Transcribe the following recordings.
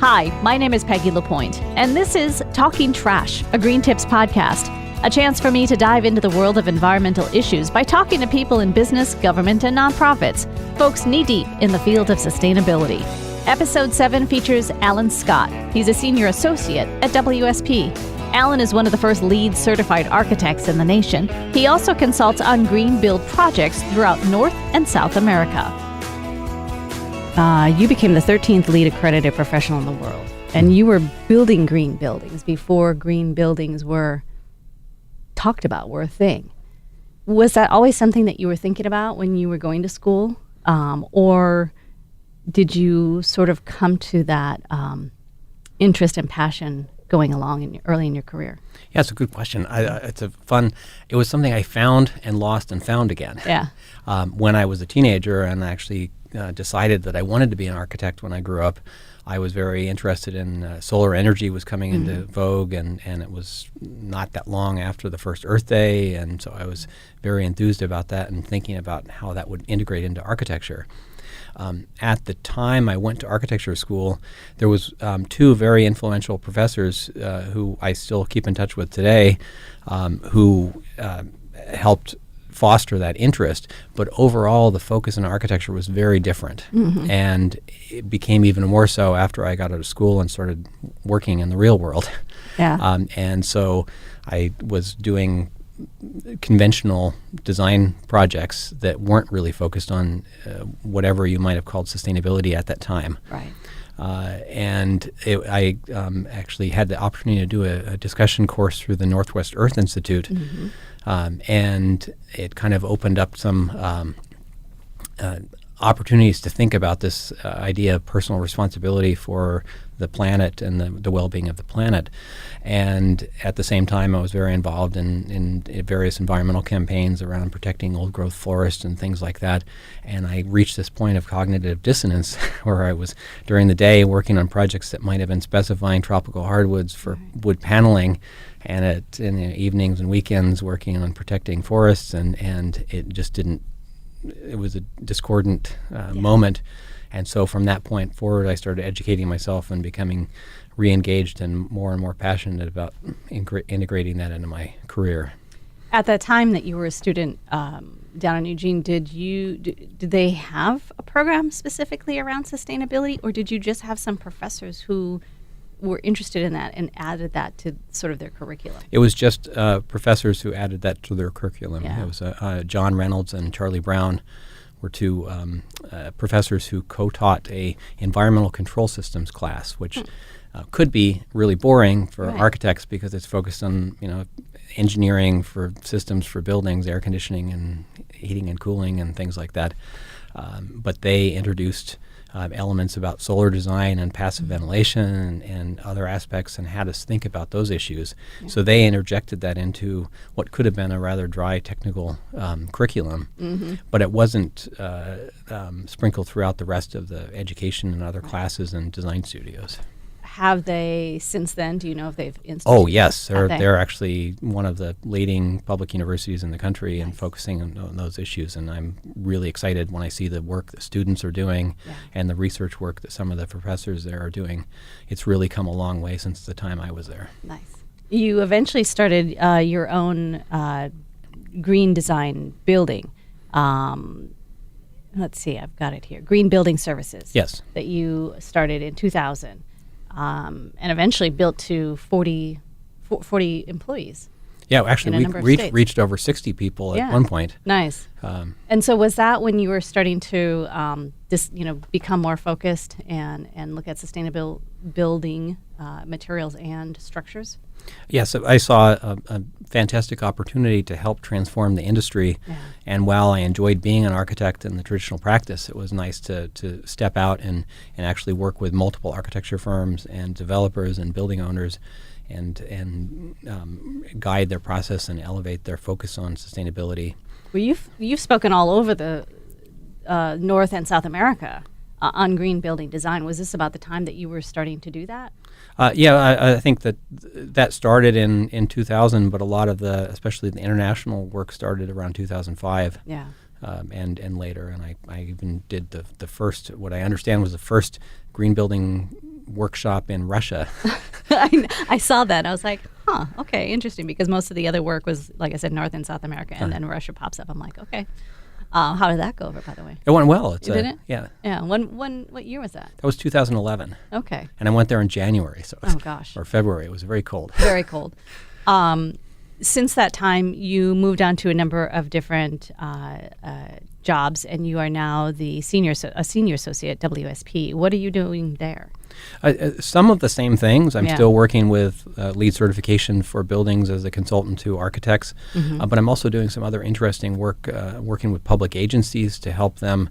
Hi, my name is Peggy LaPointe, and this is Talking Trash, a Green Tips podcast, a chance for me to dive into the world of environmental issues by talking to people in business, government, and nonprofits, folks knee-deep in the field of sustainability. Episode 7 features Alan Scott. He's a senior associate at WSP. Alan is one of the first LEED certified architects in the nation. He also consults on green build projects throughout North and South America. You became the 13th LEED accredited professional in the world, and you were building green buildings before green buildings were talked about, were a thing. Was that always something that you were thinking about when you were going to school, or did you sort of come to that interest and passion going along early in your career? Yeah, it's a good question. It was something I found and lost and found again. Yeah. When I was a teenager and actually decided that I wanted to be an architect when I grew up, I was very interested in solar energy was coming into vogue, and it was not that long after the first Earth Day, and so I was very enthused about that and thinking about how that would integrate into architecture. At the time I went to architecture school, there was two very influential professors who I still keep in touch with today, who helped foster that interest, but overall the focus in architecture was very different, and it became even more so after I got out of school and started working in the real world. Yeah. And so I was doing conventional design projects that weren't really focused on whatever you might have called sustainability at that time. Right. I actually had the opportunity to do a discussion course through the Northwest Earth Institute, and it kind of opened up some opportunities to think about this idea of personal responsibility for the planet and the well-being of the planet. And at the same time, I was very involved in various environmental campaigns around protecting old-growth forests and things like that. And I reached this point of cognitive dissonance where I was, during the day, working on projects that might have been specifying tropical hardwoods for wood paneling, and in the evenings and weekends working on protecting forests, and it just didn't. It was a discordant moment. And so from that point forward, I started educating myself and becoming re-engaged and more passionate about integrating that into my career. At the time that you were a student down in Eugene, did they have a program specifically around sustainability, or did you just have some professors who were interested in that and added that to sort of their curriculum? It was just professors who added that to their curriculum. Yeah. It was John Reynolds and Charlie Brown were two professors who co-taught a environmental control systems class, which could be really boring for architects because it's focused on engineering for systems for buildings, air conditioning and heating and cooling and things like that. But they introduced elements about solar design and passive ventilation and other aspects and had us think about those issues. Yeah. So they interjected that into what could have been a rather dry technical curriculum, but it wasn't sprinkled throughout the rest of the education and other classes and design studios. Have they since then? Do you know if they've instituted? Oh, yes. They're actually one of the leading public universities in the country and focusing on those issues. And I'm really excited when I see the work that students are doing and the research work that some of the professors there are doing. It's really come a long way since the time I was there. Nice. You eventually started your own green design building. Let's see, I've got it here. Green Building Services. Yes. That you started in 2000. And eventually built to 40 employees. Yeah, actually, we reached over 60 people at one point. Nice. And so was that when you were starting to become more focused and look at sustainable building materials and structures? Yes, I saw a fantastic opportunity to help transform the industry. Yeah. And while I enjoyed being an architect in the traditional practice, it was nice to step out and actually work with multiple architecture firms and developers and building owners and guide their process and elevate their focus on sustainability. Well, you've spoken all over the North and South America on green building design. Was this about the time that you were starting to do that? I think that started in 2000, but a lot of especially the international work started around 2005. Yeah. And later, and I even did the first, what I understand was the first green building workshop in Russia. I saw that. I was like, okay, interesting, because most of the other work was, like I said, North and South America, and then Russia pops up. I'm like, okay. How did that go over, by the way? It went well. Did it? Yeah. Yeah. What year was that? That was 2011. Okay. And I went there in January, or February. It was very cold. Very cold. Since that time, you moved on to a number of different jobs, and you are now a senior associate at WSP. What are you doing there? Some of the same things. I'm still working with LEED certification for buildings as a consultant to architects, but I'm also doing some other interesting work, working with public agencies to help them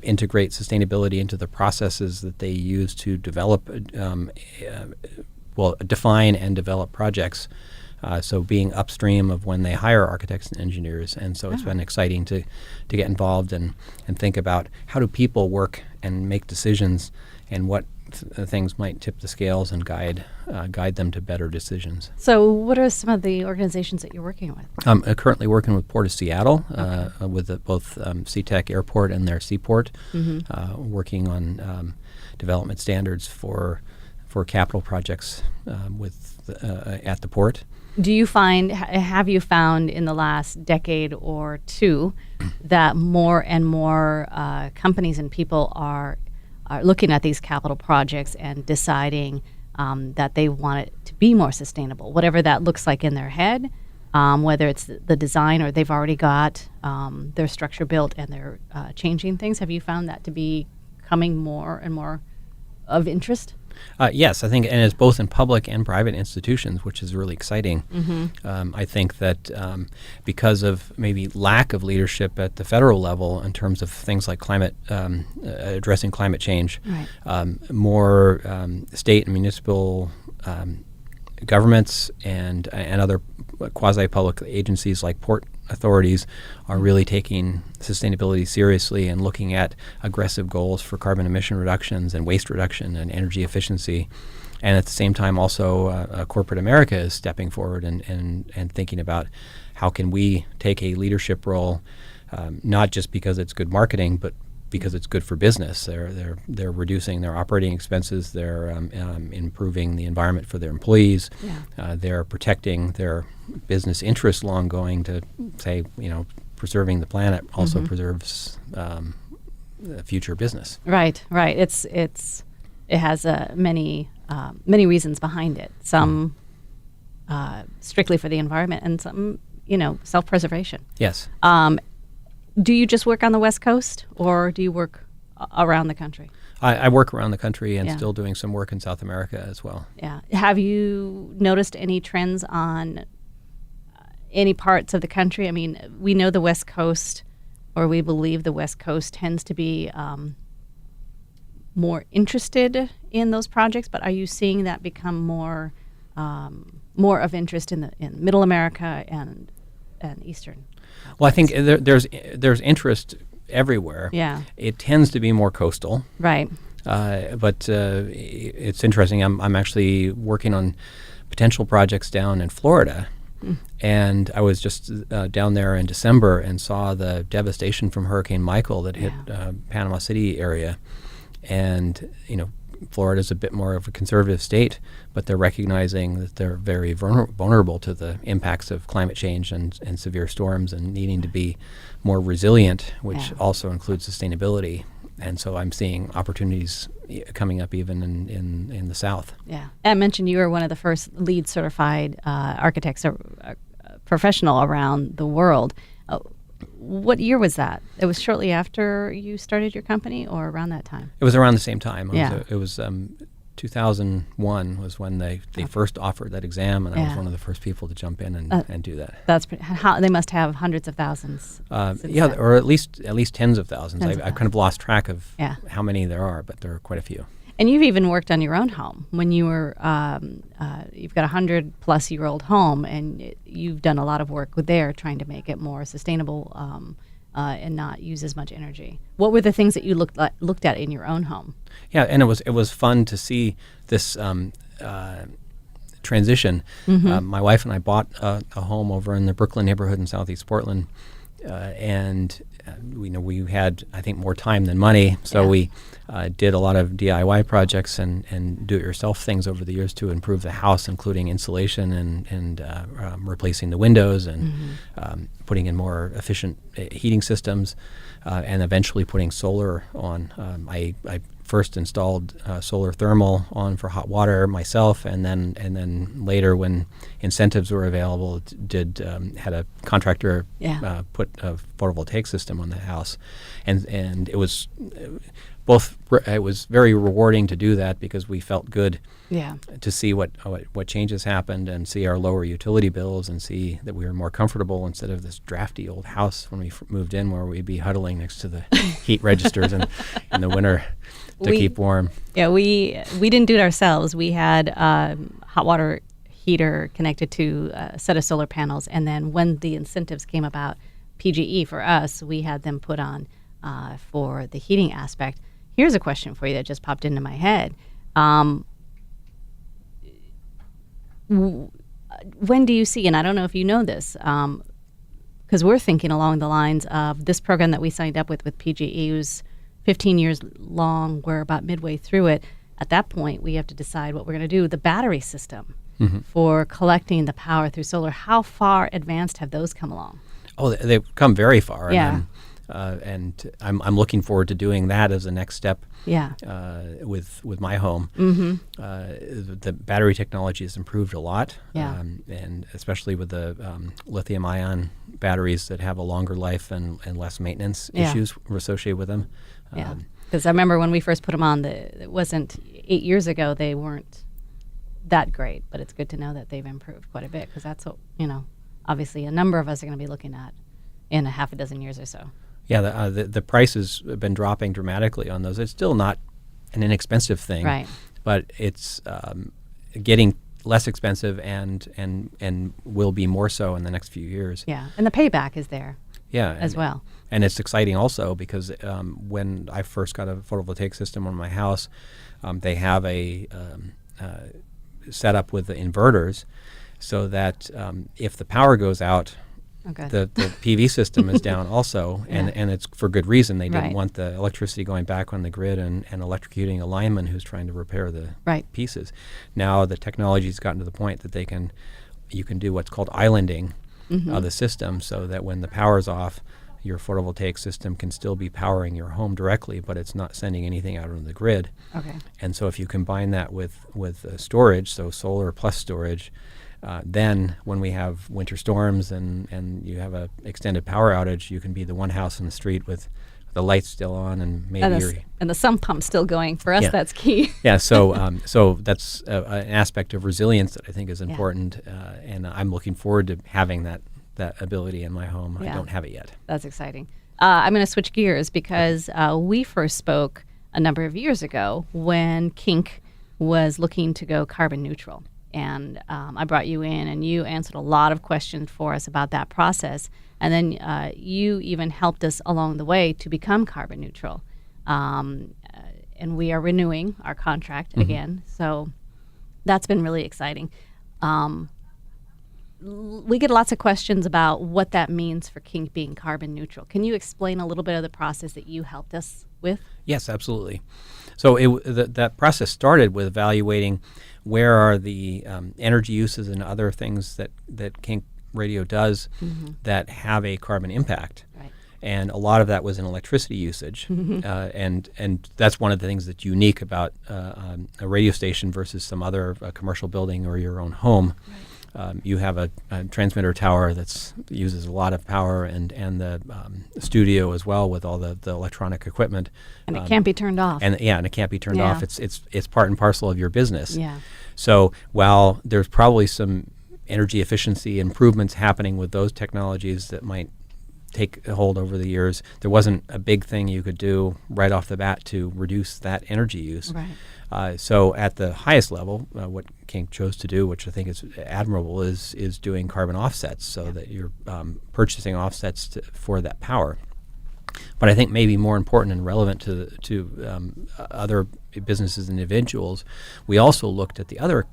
integrate sustainability into the processes that they use to develop, define and develop projects. So being upstream of when they hire architects and engineers. And so it's been exciting to get involved and think about how do people work and make decisions, and what things might tip the scales and guide them to better decisions. So what are some of the organizations that you're working with? I'm currently working with Port of Seattle, with both SeaTac Airport and their Seaport, working on development standards for capital projects at the port. Have you found in the last decade or two that more and more companies and people are looking at these capital projects and deciding that they want it to be more sustainable, whatever that looks like in their head, whether it's the design or they've already got their structure built and they're changing things? Have you found that to be becoming more and more of interest? Yes, I think, and it's both in public and private institutions, which is really exciting. I think that because of maybe lack of leadership at the federal level in terms of things like addressing climate change, more state and municipal governments and other quasi-public agencies like port authorities are really taking sustainability seriously and looking at aggressive goals for carbon emission reductions and waste reduction and energy efficiency. And at the same time, also corporate America is stepping forward and thinking about how can we take a leadership role, not just because it's good marketing, but because it's good for business. They're reducing their operating expenses. They're improving the environment for their employees. They're protecting their business interests long going to say, preserving the planet also preserves future business. Right. It has many reasons behind it. Some strictly for the environment, and some self-preservation. Yes. Do you just work on the West Coast, or do you work around the country? I work around the country and still doing some work in South America as well. Yeah. Have you noticed any trends on any parts of the country? I mean, we know the West Coast, or we believe the West Coast tends to be more interested in those projects, but are you seeing that become more of interest in Middle America and Eastern? Well, I think there's interest everywhere. Yeah. It tends to be more coastal. Right. But it's interesting. I'm actually working on potential projects down in Florida. And I was just down there in December and saw the devastation from Hurricane Michael that hit Panama City area. And, Florida's a bit more of a conservative state, but they're recognizing that they're very vulnerable to the impacts of climate change and severe storms, and needing to be more resilient, which also includes sustainability. And so I'm seeing opportunities coming up even in the South. Yeah. I mentioned you were one of the first LEED certified architects or professional around the world. What year was that? It was shortly after you started your company, or around that time? It was around the same time. It was 2001 was when they first offered that exam, and I was one of the first people to jump in and do that. That's they must have hundreds of thousands. Or at least tens of thousands. I kind of lost track of how many there are, but there are quite a few. And you've even worked on your own home when you were, you've got a 100-plus-year-old home, and you've done a lot of work there trying to make it more sustainable and not use as much energy. What were the things that you looked at in your own home? Yeah, and it was fun to see this transition. My wife and I bought a home over in the Brooklyn neighborhood in Southeast Portland, and we had, I think, more time than money, so we did a lot of DIY projects and do-it-yourself things over the years to improve the house, including insulation and replacing the windows and putting in more efficient heating systems, and eventually putting solar on. I first installed solar thermal on for hot water myself, and then later, when incentives were available, had a contractor put a photovoltaic system on the house, and it was it was very rewarding to do that because we felt good to see what changes happened and see our lower utility bills and see that we were more comfortable instead of this drafty old house when we moved in, where we'd be huddling next to the heat registers in the winter to keep warm. Yeah, we didn't do it ourselves. We had hot water heater connected to a set of solar panels, and then when the incentives came about, PGE for us, we had them put on for the heating aspect. Here's a question for you that just popped into my head. When do you see, and I don't know if you know this, because we're thinking along the lines of this program that we signed up with PGE was 15 years long. We're about midway through it. At that point, we have to decide what we're going to do. The battery system for collecting the power through solar, how far advanced have those come along? Oh, they've come very far. Yeah. And I'm looking forward to doing that as a next step. Yeah. With my home. The battery technology has improved a lot. Yeah. And especially with the lithium-ion batteries that have a longer life and less maintenance issues associated with them. Yeah. Because I remember when we first put them on, it wasn't 8 years ago. They weren't that great, but it's good to know that they've improved quite a bit, because that's what, obviously a number of us are going to be looking at in a half a dozen years or so. Yeah, the prices have been dropping dramatically on those. It's still not an inexpensive thing, right? But it's getting less expensive and will be more so in the next few years. Yeah, and the payback is there. Yeah, as well. And it's exciting also because when I first got a photovoltaic system on my house, they have a setup with the inverters, so that if the power goes out, the PV system is down also, and it's for good reason. They didn't want the electricity going back on the grid and electrocuting a lineman who's trying to repair the pieces. Now the technology's gotten to the point that you can do what's called islanding of the system, so that when the power's off, your photovoltaic system can still be powering your home directly, but it's not sending anything out on the grid. Okay. And so if you combine that with storage, so solar plus storage, then when we have winter storms and you have a extended power outage, you can be the one house in the street with the lights still on and maybe and the sump pump still going. For us, that's key. Yeah, so that's an aspect of resilience that I think is important, and I'm looking forward to having that ability in my home. I don't have it yet. That's exciting. I'm going to switch gears because we first spoke a number of years ago when KINK was looking to go carbon neutral. And I brought you in, and you answered a lot of questions for us about that process. And then you even helped us along the way to become carbon neutral. And we are renewing our contract again. So that's been really exciting. We get lots of questions about what that means for KINK being carbon neutral. Can you explain a little bit of the process that you helped us with? Yes, absolutely. So that process started with evaluating where are the energy uses and other things that KINK radio does that have a carbon impact. Right. And a lot of that was in electricity usage. And that's one of the things that's unique about a radio station versus some other commercial building or your own home. Right. You have a transmitter tower that uses a lot of power, and the studio as well with all the electronic equipment. And it can't be turned off. And it can't be turned off. It's part and parcel of your business. Yeah. So while there's probably some energy efficiency improvements happening with those technologies that might take a hold over the years, there wasn't a big thing you could do right off the bat to reduce that energy use. Right. So at the highest level, what KINK chose to do, which I think is admirable, is doing carbon offsets, so that you're purchasing offsets for that power. But I think maybe more important and relevant to other businesses and individuals, we also looked at the other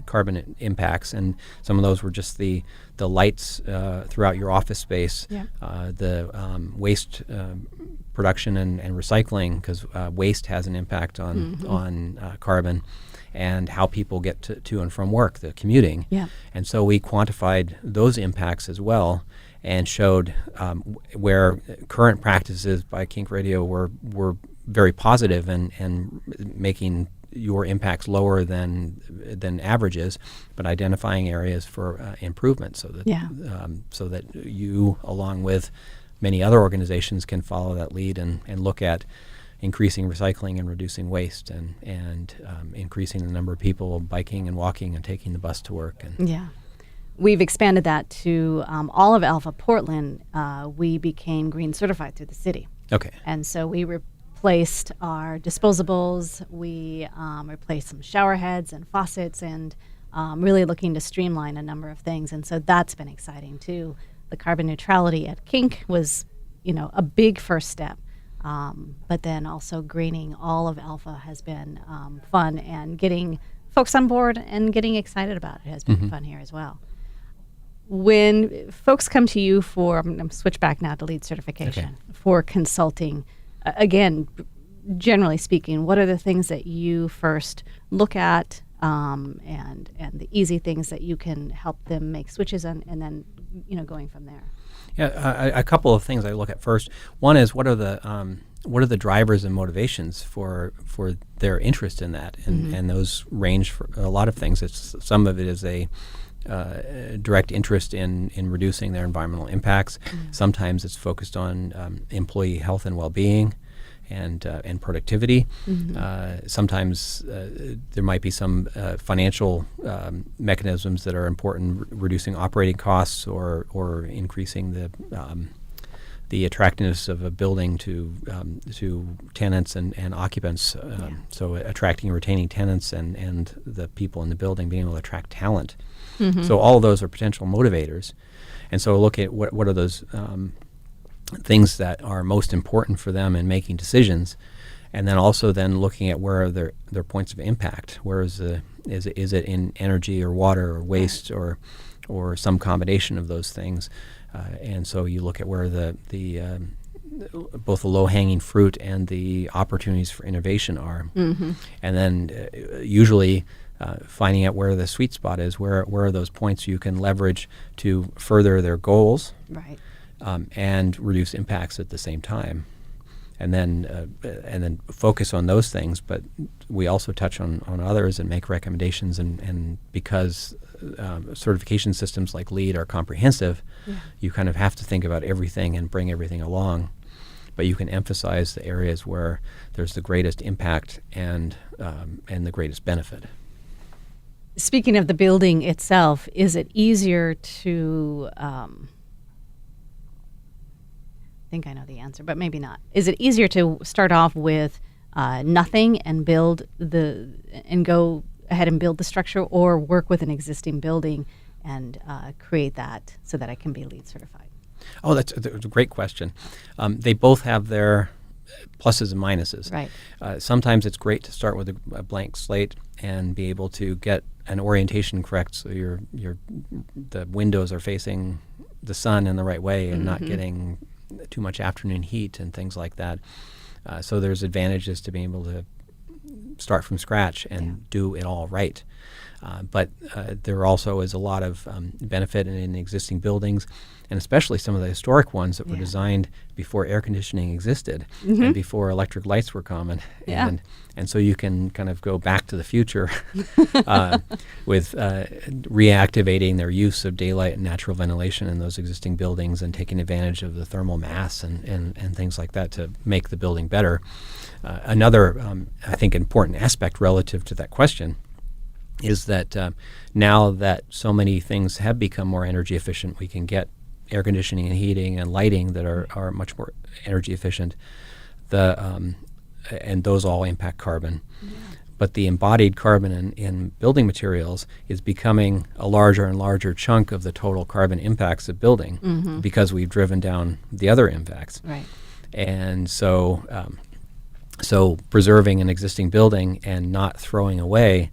carbon impacts, and some of those were just the lights throughout your office space, the waste production and recycling, because waste has an impact on carbon, and how people get to and from work, the commuting. Yeah. And so we quantified those impacts as well, and showed where current practices by Kink Radio were very positive and making your impacts lower than averages, but identifying areas for improvement, so that you, along with many other organizations, can follow that lead and look at increasing recycling and reducing waste, and increasing the number of people biking and walking and taking the bus to work. We've expanded that to all of Alpha Portland. We became green certified through the city. Okay. And so we replaced our disposables. We replaced some shower heads and faucets, and really looking to streamline a number of things. And so that's been exciting too. The carbon neutrality at Kink was, a big first step. But then also greening all of Alpha has been fun, and getting folks on board and getting excited about it has been fun here as well. When folks come to you for, I'm going to switch back now to LEED certification, for consulting, again, generally speaking, what are the things that you first look at, and the easy things that you can help them make switches on, and then going from there? Yeah, a couple of things I look at first. One is what are the drivers and motivations for their interest in that, and those range for a lot of things. Some of it is a direct interest in reducing their environmental impacts. Sometimes it's focused on employee health and well-being and productivity. Sometimes there might be some financial mechanisms that are important, reducing operating costs or increasing the attractiveness of a building to tenants and occupants. So attracting and retaining tenants and the people in the building, being able to attract talent. So all of those are potential motivators. And so look at what are those things that are most important for them in making decisions, and then also looking at where are their points of impact. Where is it in energy or water or waste or some combination of those things. And so you look at where both the low-hanging fruit and the opportunities for innovation are. And then usually finding out where the sweet spot is, where are those points you can leverage to further their goals, right, and reduce impacts at the same time. And then focus on those things, but we also touch on others and make recommendations. And because certification systems like LEED are comprehensive, you kind of have to think about everything and bring everything along. But you can emphasize the areas where there's the greatest impact and the greatest benefit. Speaking of the building itself, is it easier to I think I know the answer, but maybe not. Is it easier to start off with nothing and go ahead and build the structure, or work with an existing building and create that so that it can be LEED certified? Oh, that's a great question. They both have their pluses and minuses. Right. Sometimes it's great to start with a blank slate and be able to get an orientation correct, so the windows are facing the sun in the right way and not getting too much afternoon heat and things like that. So there's advantages to being able to start from scratch and do it all right. But there also is a lot of benefit in existing buildings, and especially some of the historic ones that were designed before air conditioning existed and before electric lights were common. And so you can kind of go back to the future with reactivating their use of daylight and natural ventilation in those existing buildings, and taking advantage of the thermal mass and things like that to make the building better. Another, I think, important aspect relative to that question is that now that so many things have become more energy efficient, we can get air conditioning and heating and lighting that are much more energy efficient. And those all impact carbon. But the embodied carbon in building materials is becoming a larger and larger chunk of the total carbon impacts of building, because we've driven down the other impacts. Right. And so preserving an existing building and not throwing away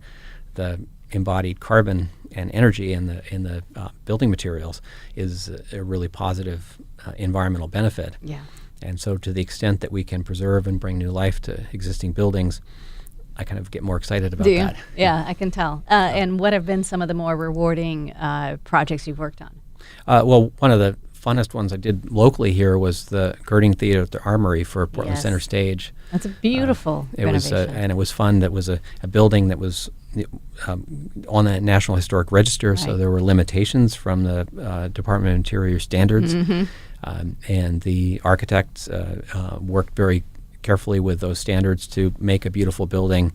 the embodied carbon and energy in the building materials is a really positive environmental benefit. Yeah. And so to the extent that we can preserve and bring new life to existing buildings, I kind of get more excited about that. Yeah, I can tell. And what have been some of the more rewarding projects you've worked on? Well, one of the funnest ones I did locally here was the Girding Theater at the Armory for Portland Yes. Center Stage. That's a beautiful renovation. And it was fun. That was a building that was on the National Historic Register, so Right. there were limitations from the Department of Interior standards. And the architects worked very carefully with those standards to make a beautiful building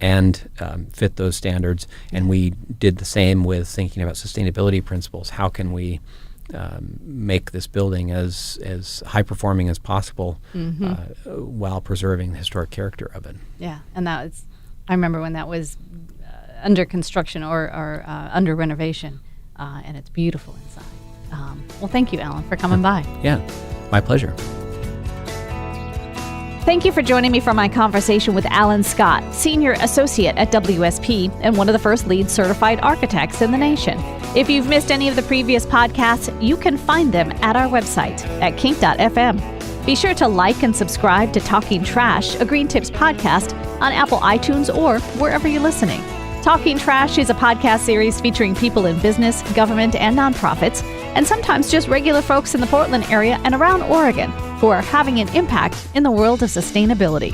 and fit those standards. And we did the same with thinking about sustainability principles. How can we make this building as high performing as possible while preserving the historic character of it? Yeah, and I remember when that was under construction or under renovation, and it's beautiful inside. Well, thank you, Alan, for coming by. Yeah, my pleasure. Thank you for joining me for my conversation with Alan Scott, Senior Associate at WSP and one of the first LEED certified architects in the nation. If you've missed any of the previous podcasts, you can find them at our website at KINK.FM. Be sure to like and subscribe to Talking Trash, a Green Tips podcast, on Apple iTunes or wherever you're listening. Talking Trash is a podcast series featuring people in business, government, and nonprofits, and sometimes just regular folks in the Portland area and around Oregon who are having an impact in the world of sustainability.